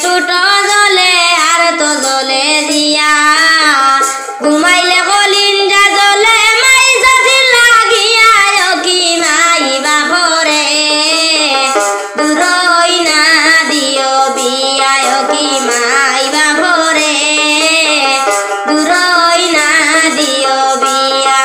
টুটো জলে আর তো জলে দিয়া ঘুমাইলে কলিঞ্জা জলে মাই যদি লাগিয়া কি মাই বাপরে দূরই না দিও বিয়ায় কি মাই বাপরে দূরই না দিও বিয়া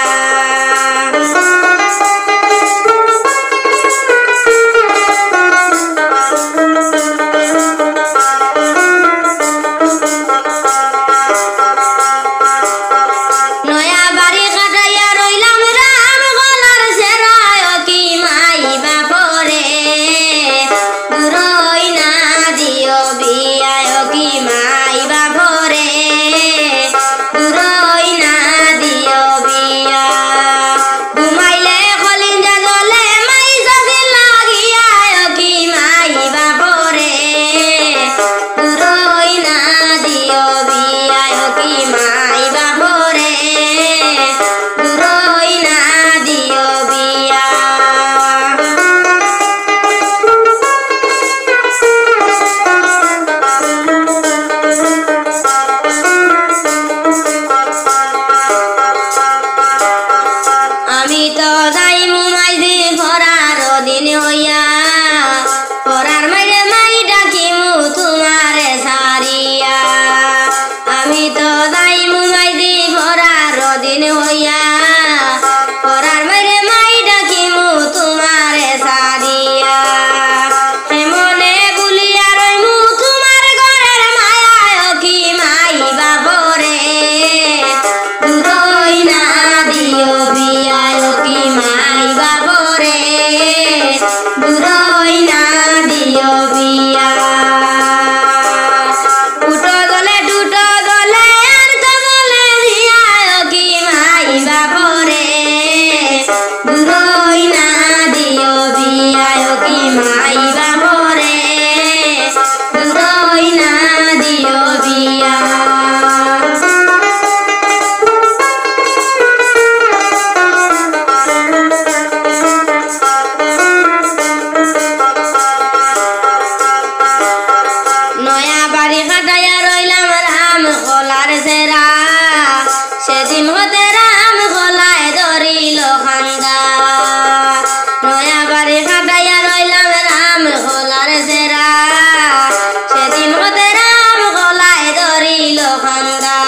নয়া বাড়ি কাটাইয়া রইলাম রাম গলার সেরায় কি মাই বাপরে দূরই না দিও বিয়ায় কি মাই বাপরে দূরই না দিও বিয়া ঘুমাইলে কলিঞ্জা জলে মাই যদি লাগিয়া কি মাই বাপরে দূরই না দিও বিয়ায় কি মাই বাপরে দূরই না দিও বিয়া আমি তো যাইমু মাইজি পরার দিন হইয়া পরার মাইরে মাই ডাকিমু তোমারে সারিয়া আমি তো যাইমু মাইজি পরার দিন হইয়া পরার মাইরে মাই ডাকিমু তোমারে সারিয়া মনে বুলিয়া রইমু তোমার ঘরের মায়ায় কি মাই বাপরে দূরই না দিও বিয়ায় কি মাই বাপরে দূরই না দিও বিয়া উটো দলে টুটো দলে আর তো দলে দিয়ায় কি মাই বাপরে দূরই না দিও বিয়ায় কি মাই বাপরে দূরই না দিও বিয়া নয়া বাড়ি কাটাইয়া রইলাম রাম গলার সেরা সেদিন হতে রাম গলায় ধরিল খান্দা নয়া বাড়ি কাটাইয়া রইলাম রাম গলার সেরা সেদিন হতে রাম গলায় ধরিল খান্দা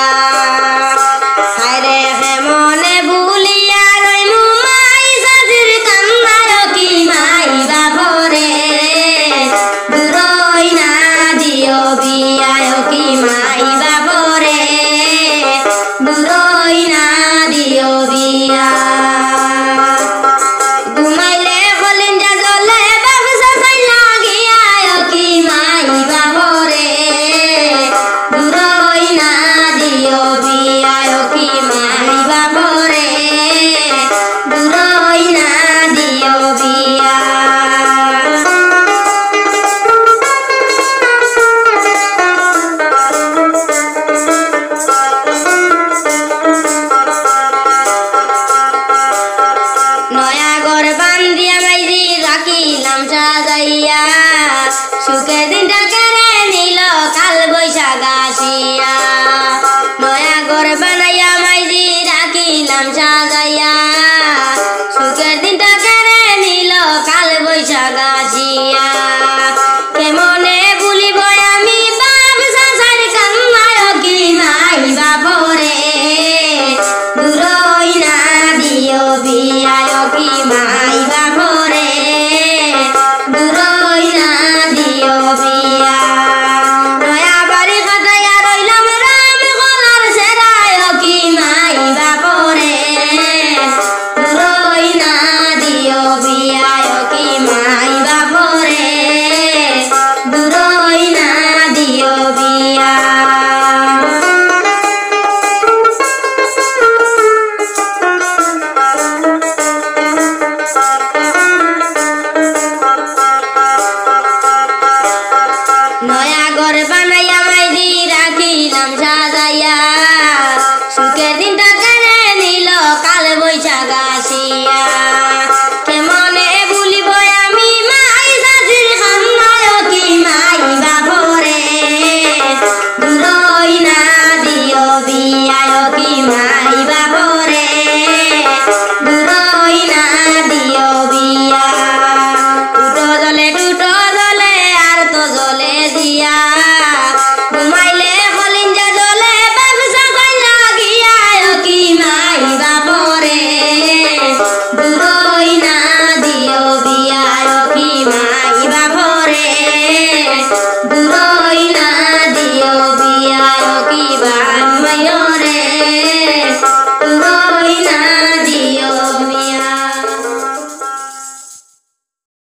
হায়রে মনে ভুলিয়া রইমু মাই সাজির কান্নায় কি মাই বাপরে দূরই না দিও বিয়ায় কি মাই বাপরে দূরই না দিও বিয়া ঘুমাইলে কলিঞ্জা জলে বাবসা চাই লাগিয়া কি মাই বাপরে দূরই না দিও বিয়ায় কি মাই বাপরে দূরই না দিও বিয়া নয়া ঘর বান্ধিয়া মাইরি রাখিলাম সাজাইয়া সুখের দিনটা কেড়ে নিল কাল বৈশাখ আসিয়া নয়া ঘর বানাইয়া মাইরি রাখিলাম সাজাইয়া সুখের দিনটা কেড়ে নিল কাল বৈশাখ আসিয়া কেমনে ভুলিব আমি বাপ সাসার কান্নায় কি মাই বাপরে দূরই না দিও বিয়ায় কি মাই বাপরে দূরই না দিও বিয়া নয়া বাড়ি কাটাইয়া রইলাম রাম গলার সেরায় কি মাই বাপরে বলিয়া